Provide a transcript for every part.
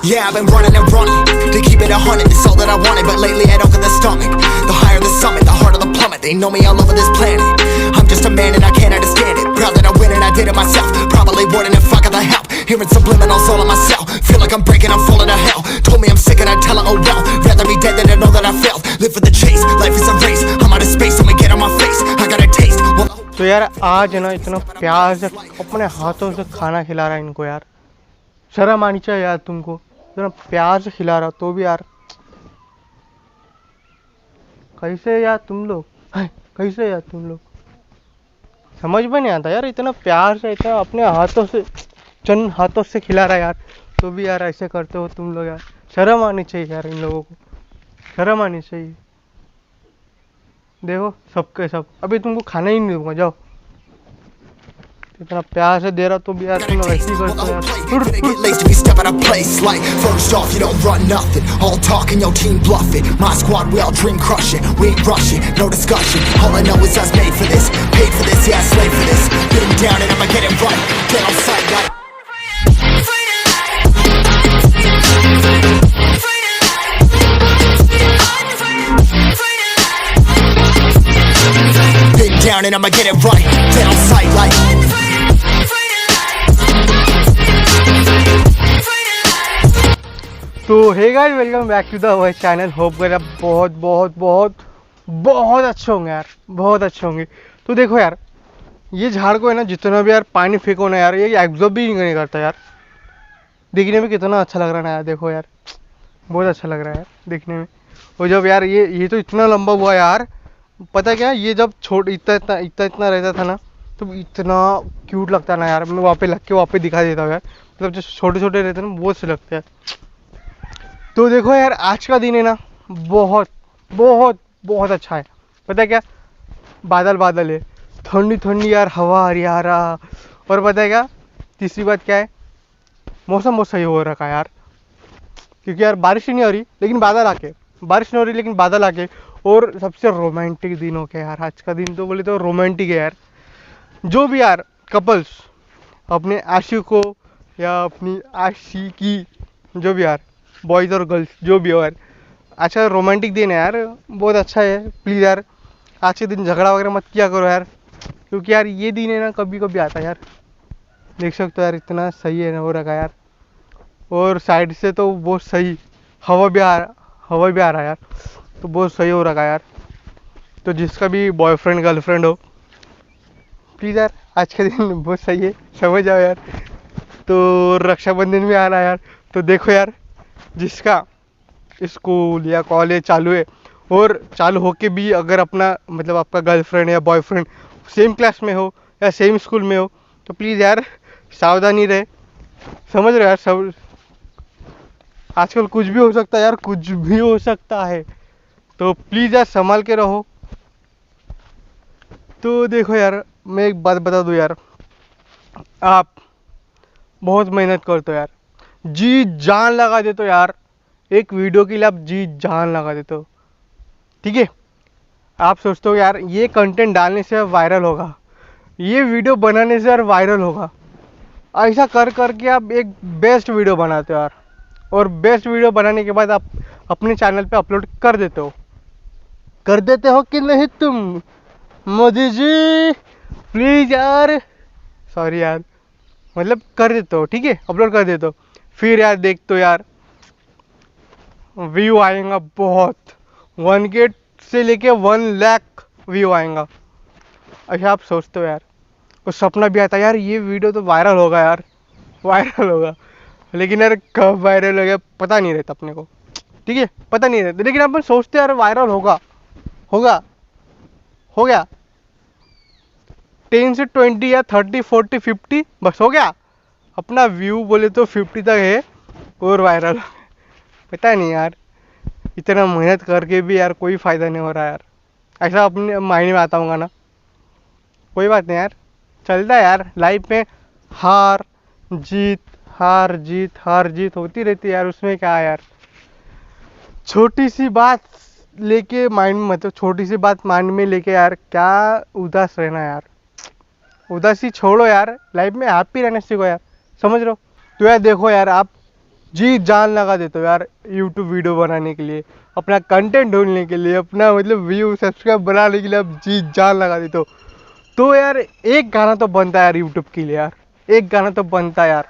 Yeah, I've been running and running to keep it 100, it's all that I wanted. But lately I don't get the stomach. The higher the summit, the harder the plummet. They know me all over this planet. I'm just a man and I can't understand it. Proud that I win and I did it myself. Probably wouldn't if I got the help. Hearing subliminals all on myself. Feel like I'm breaking, I'm falling to hell. Told me I'm sick and I tell her, oh well. Rather be dead than to know that I failed. Live for the chase, life is a race. I'm out of space, I'ma get on my face. I got a taste. तो यार आज है ना इतना प्यार से अपने हाथों से खाना खिला रहा है इनको यार, शर्म आनी चाहिए यार तुमको, इतना प्यार से खिला रहा तो भी यार कैसे यार तुम लोग, कैसे यार तुम लोग, समझ में नहीं आता यार, इतना प्यार से इतना अपने हाथों से चंद हाथों से खिला रहा है यार, तो भी यार ऐसे करते हो तुम लोग यार, शर्म आनी चाहिए यार इन लोगों को, शर्म आनी चाहिए। देखो सबके सब अभी तुमको खाना ही नहीं दूंगा, जाओ, इतना प्यार से दे रहा तो भी यार तुम लोग ऐसे ही करते हो यार। We step out of place like first off you don't run nothing. All talking, your team bluffing. My squad we all dream crushing. We ain't rushing, no discussion. All I know is us made for this, paid for this, yeah, slave for this. Been down and I'ma get it right. Get on sight like been down and I'ma get it right. Get on sight like तो hey guys, welcome back to the our channel. Hope कर आप बहुत बहुत बहुत बहुत अच्छे होंगे यार, बहुत अच्छे होंगे। तो देखो यार, ये झाड़ को है ना जितना भी यार पानी फेंको ना यार, ये एब्जॉर्ब भी नहीं करता यार। देखने में कितना अच्छा लग रहा है ना यार, देखो यार बहुत अच्छा लग रहा है यार देखने में। और जब यार ये तो इतना लंबा हुआ यार, पता है क्या, ये जब छोट इतना रहता था ना तो इतना क्यूट लगता ना यार। मैं वहाँ पे लग के वहाँ पे दिखा देता हूँ यार, मतलब जो छोटे छोटे रहते हैं ना बहुत से लगते हैं। तो देखो यार, आज का दिन है ना बहुत बहुत बहुत अच्छा है। पता है क्या, बादल बादल है, ठंडी ठंडी यार हवा आ रही आ रहा। और पता है क्या, तीसरी बात क्या है, मौसम बहुत सही हो रखा है यार, क्योंकि यार बारिश ही नहीं हो रही लेकिन बादल आके, बारिश नहीं हो रही लेकिन बादल आके। और सबसे रोमांटिक दिन हो गया यार आज का दिन, तो बोले तो रोमांटिक है यार। जो भी यार कपल्स अपने आशिकों या अपनी आशिकी, जो भी यार बॉयज़ और गर्ल्स जो भी हो यार, आज का रोमांटिक दिन है यार, बहुत अच्छा है। प्लीज़ यार आज के दिन झगड़ा वगैरह मत किया करो यार, क्योंकि यार ये दिन है ना कभी कभी आता है यार। देख सकते हो यार इतना सही है ना हो रखा यार, और साइड से तो बहुत सही हवा भी आ रहा है यार, तो बहुत सही हो रखा है यार। तो जिसका भी बॉयफ्रेंड गर्लफ्रेंड हो, प्लीज़ यार आज का दिन बहुत सही है, समझ जाओ यार। तो रक्षाबंधन भी आ रहा है यार, तो देखो यार जिसका स्कूल या कॉलेज चालू है और चालू होके भी अगर अपना मतलब आपका गर्लफ्रेंड या बॉयफ्रेंड सेम क्लास में हो या सेम स्कूल में हो, तो प्लीज़ यार सावधानी रहे, समझ रहे हो यार। सब आजकल कुछ भी हो सकता है यार, कुछ भी हो सकता है, तो प्लीज़ यार संभाल के रहो। तो देखो यार, मैं एक बात बता दूँ यार, आप बहुत मेहनत करते हो यार, जी जान लगा देते हो यार, एक वीडियो के लिए आप जी जान लगा देते हो, ठीक है। आप सोचते हो यार ये कंटेंट डालने से वायरल होगा, ये वीडियो बनाने से यार वायरल होगा, ऐसा कर करके आप एक बेस्ट वीडियो बनाते हो यार, और बेस्ट वीडियो बनाने के बाद आप अपने चैनल पे अपलोड कर देते हो कि नहीं तुम मोदी जी, प्लीज़ यार, सॉरी यार, मतलब कर देते हो, ठीक है, अपलोड कर देते हो। फिर यार देख तो यार व्यू आएगा बहुत, 1K से लेके 1 लाख व्यू आएगा, ऐसा आप सोचते हो यार। और सपना भी आता है यार ये वीडियो तो वायरल होगा यार, वायरल होगा, लेकिन यार कब वायरल हो गया पता नहीं रहता अपने को, ठीक है, पता नहीं रहता, लेकिन अपन सोचते यार वायरल होगा, हो गया 10 से 20 या 30 40 50 बस हो गया, अपना व्यू बोले तो 50 तक है और वायरल। पता नहीं यार, इतना मेहनत करके भी यार कोई फ़ायदा नहीं हो रहा यार, ऐसा अपने मायने में आता होगा ना। कोई बात नहीं यार, चलता है यार लाइफ में, हार जीत हार जीत हार जीत होती रहती है यार, उसमें क्या है यार। छोटी सी बात लेके माइंड में, मतलब छोटी सी बात माइंड में लेके यार क्या उदास रहना यार, उदासी छोड़ो यार, लाइफ में हैप्पी रहना सीखो यार, समझ रहे हो। तो यार देखो यार, आप जी जान लगा देता हूँ यार यूट्यूब वीडियो बनाने के लिए, अपना कंटेंट ढूंढने के लिए, अपना मतलब व्यू सब्सक्राइब बनाने के लिए अब जी जान लगा देता हूँ। तो यार एक गाना तो बनता है यार यूट्यूब के लिए यार, एक गाना तो बनता है यार।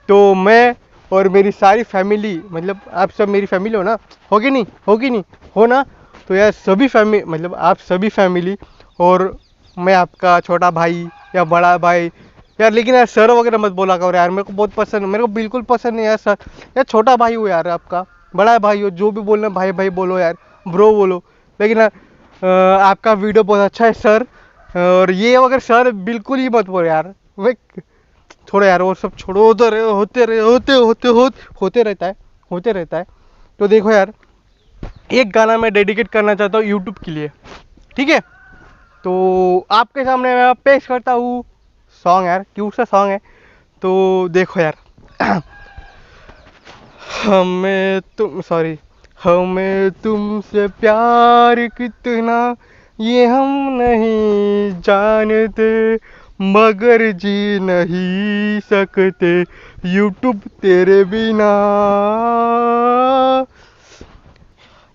तो मैं और मेरी सारी फैमिली, मतलब आप सब मेरी फैमिली हो ना, होगी नहीं, होगी नहीं, हो ना। तो यार सभी फैमिली, मतलब आप सभी फैमिली, और मैं आपका छोटा भाई या बड़ा भाई यार। लेकिन यार सर वगैरह मत बोला करो यार, मेरे को बहुत पसंद, मेरे को बिल्कुल पसंद नहीं यार सर। यार छोटा भाई हो यार आपका, बड़ा भाई हो, जो भी बोलना भाई भाई बोलो यार, ब्रो बोलो। लेकिन यार आपका वीडियो बहुत अच्छा है सर, और ये अगर सर बिल्कुल ही मत बोलो यार। मैं छोड़ो यार वो सब छोड़ो, होते रहे, होते रहे, होते रहता है, होते रहता है। तो देखो यार एक गाना मैं डेडिकेट करना चाहता हूँ यूट्यूब के लिए, ठीक है। तो आपके सामने मैं पेश करता हूँ सॉन्ग यार, क्यूट सा सॉन्ग है। तो देखो यार हमें तुमसे प्यार कितना ये हम नहीं जानते, मगर जी नहीं सकते यूट्यूब तेरे बिना।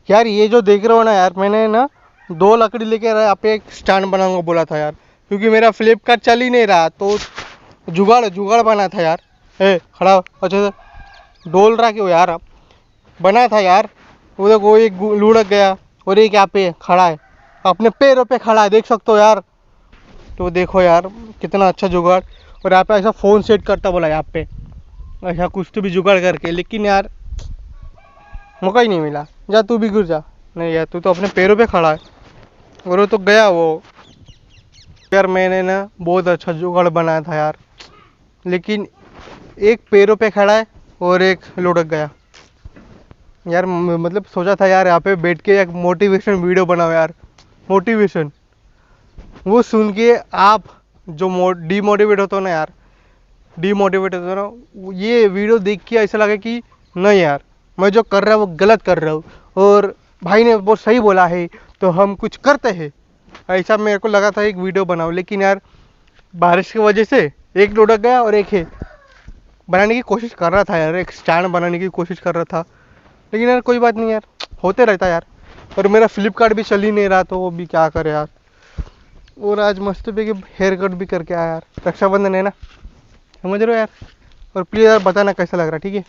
यार ये जो देख रहे हो ना यार, मैंने ना 2 लकड़ी लेके यहाँ पे एक स्टैंड बनाऊंगा बोला था यार, क्योंकि मेरा फ्लिपकार्ट चल ही नहीं रहा। तो जुगाड़ जुगाड़ बना था यार। खड़ा हो अच्छे से, डोल रहा क्यों यार, आप बना था यार। वो देखो एक लुढ़क गया, और एक यहाँ पे खड़ा है, अपने पैरों पे खड़ा है, देख सकते हो यार। तो देखो यार कितना अच्छा जुगाड़। और यहाँ पे ऐसा फ़ोन सेट करता बोला यहाँ पे, ऐसा कुछ तो भी जुगाड़ करके। लेकिन यार मौका ही नहीं मिला। जा तू भी गिर जा। नहीं यार तू तो अपने पैरों पे खड़ा है, और वो तो गया वो। यार मैंने ना बहुत अच्छा जुगाड़ बनाया था यार, लेकिन एक पैरों पे खड़ा है और एक लुढ़क गया यार। मतलब सोचा था यार यहाँ पे बैठ के एक मोटिवेशन वीडियो बनाओ यार, मोटिवेशन। वो सुन के आप जो डीमोटिवेट होते हो ना यार, डीमोटिवेट होते हो ना, ये वीडियो देख के ऐसा लगा कि नहीं यार मैं जो कर रहा हूँ वो गलत कर रहा हूँ, और भाई ने बहुत सही बोला है, तो हम कुछ करते हैं। ऐसा मेरे को लगा था एक वीडियो बनाओ। लेकिन यार बारिश की वजह से एक लुढ़क गया, और एक है बनाने की कोशिश कर रहा था यार, एक स्टैंड बनाने की कोशिश कर रहा था। लेकिन यार कोई बात नहीं यार, होते रहता यार। और मेरा फ्लिपकार्ट भी चल ही नहीं रहा, तो वो भी क्या करे यार। और आज मस्त पे हेयर कट भी करके आया यार, रक्षाबंधन है ना, समझ रहे हो यार। और प्लीज़ यार बताना कैसा लग रहा है, ठीक है।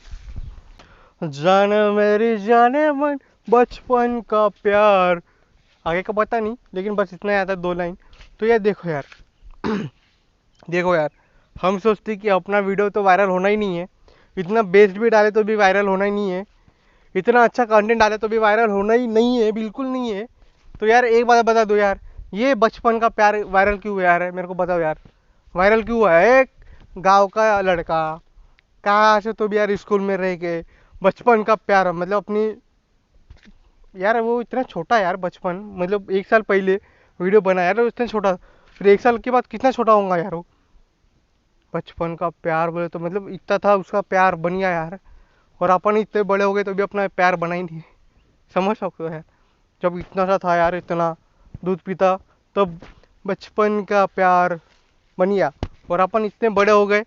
जाने मेरी जाने मन बचपन का प्यार, आगे का पता नहीं, लेकिन बस इतना याद है 2 लाइन। तो यार देखो यार देखो यार, हम सोचते कि अपना वीडियो तो वायरल होना ही नहीं है, इतना बेस्ट भी डाले तो भी वायरल होना ही नहीं है, इतना अच्छा कंटेंट डाले तो भी वायरल होना ही नहीं है, बिल्कुल नहीं है। तो यार एक बात बता दो यार, ये बचपन का प्यार वायरल क्यों हुआ यार, मेरे को बताओ यार। वायरल क्यों हुआ है? एक गांव का लड़का, कहाँ से तो भी यार स्कूल में रह के बचपन का प्यार, मतलब अपनी, यार वो इतना छोटा यार बचपन, मतलब 1 साल पहले वीडियो बनाया यार, इतना छोटा, फिर 1 साल के बाद कितना छोटा होगा यार वो। बचपन का प्यार बोले तो मतलब इतना था उसका प्यार बन गया यार, और अपन इतने बड़े हो गए तो भी अपना प्यार बना ही नहीं। समझ सकते हो यार, जब इतना सा था यार, इतना दूध पीता, तब बचपन का प्यार बन गया, और अपन इतने बड़े हो गए,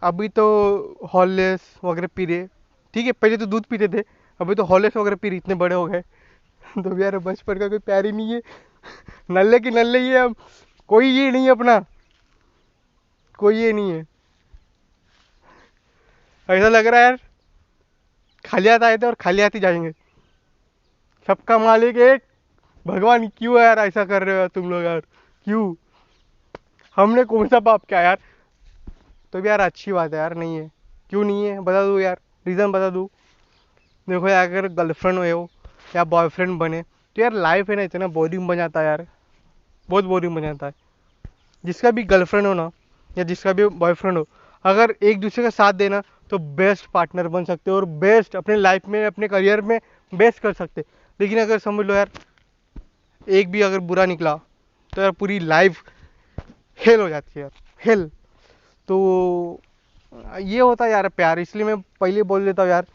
अभी तो हॉर्लिक्स वगैरह पी रहे। ठीक है पहले तो दूध पीते थे, अभी तो हॉर्लिक्स वगैरह पी रहे, इतने बड़े हो गए। तो यार बचपन का कोई प्यार ही नहीं है, नल्ले की नल्ले ही है हम, कोई ये नहीं है अपना, कोई ये नहीं है। ऐसा लग रहा है यार खाली हाथ आए थे और खाली हाथ ही जाएंगे। सबका मालिक एक भगवान, क्यों यार ऐसा कर रहे हो तुम लोग यार, क्यों? हमने कौन सा पाप किया यार? तो भी यार अच्छी बात है यार, नहीं है, क्यों नहीं है बता दूँ यार, रीज़न बता दूँ। देखो यार अगर गर्लफ्रेंड हो या बॉयफ्रेंड बने, तो यार लाइफ है ना इतना बोरिंग बन जाता है यार, बहुत बोरिंग बन जाता है। जिसका भी गर्लफ्रेंड हो ना, या जिसका भी बॉयफ्रेंड हो, अगर एक दूसरे का साथ देना तो बेस्ट पार्टनर बन सकते हो, और बेस्ट अपने लाइफ में अपने करियर में बेस्ट कर सकते। लेकिन अगर समझ लो यार एक भी अगर बुरा निकला, तो यार पूरी लाइफ हेल हो जाती है यार, हेल। तो ये होता है यार प्यार, इसलिए मैं पहले बोल देता हूँ यार,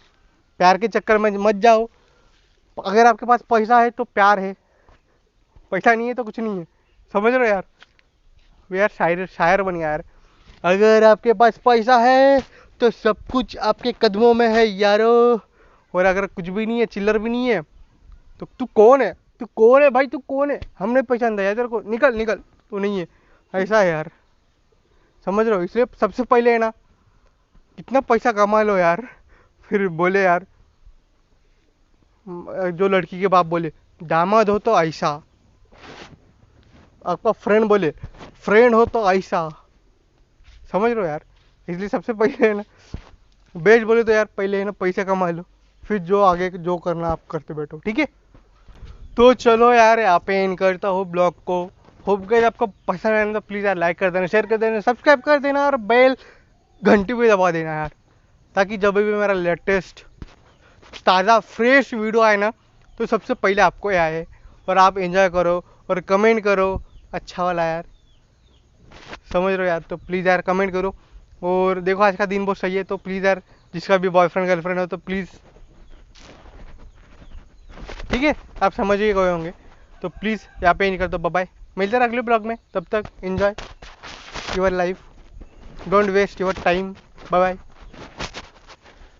प्यार के चक्कर में मत जाओ। अगर आपके पास पैसा है तो प्यार है, पैसा नहीं है तो कुछ नहीं है, समझ रहे हो यार। वो यार शायर शायर बन गया यार, अगर आपके पास पैसा है तो सब कुछ आपके कदमों में है यारो। और अगर कुछ भी नहीं है, चिल्लर भी नहीं है, तो तू कौन है? तू कौन है भाई? तू कौन है? हमने पहचान दिया तेरे को, निकल निकल, तू नहीं है। ऐसा है यार, समझ रहे हो? इसलिए सबसे पहले है ना, कितना पैसा कमा लो यार, फिर बोले यार, जो लड़की के बाप बोले दामाद हो तो ऐसा, आपका फ्रेंड बोले फ्रेंड हो तो ऐसा, समझ रहे हो यार? इसलिए सबसे पहले है ना, बेच बोले तो यार पहले है ना पैसा कमा लो, फिर जो आगे जो करना आप करते बैठो, ठीक है? तो चलो यार, यहाँ पे एंड करता हूँ ब्लॉग को। होप गाइस आपको पसंद आया तो प्लीज़ यार लाइक कर देना, शेयर कर देना, सब्सक्राइब कर देना और बेल घंटी भी दबा देना यार, ताकि जब भी मेरा लेटेस्ट ताज़ा फ्रेश वीडियो आए ना, तो सबसे पहले आपको ये आए और आप एंजॉय करो और कमेंट करो अच्छा वाला यार, समझ रहे हो यार? तो प्लीज़ यार कमेंट करो। और देखो आज का दिन बहुत सही है, तो प्लीज़ यार जिसका भी बॉयफ्रेंड गर्लफ्रेंड हो तो प्लीज़, ठीक है, आप समझ ही गए होंगे, तो प्लीज़ यहाँ पे नहीं कर दो। बाय, मिलते हैं अगले ब्लॉग में, तब तक enjoy your life, don't waste your time, bye bye.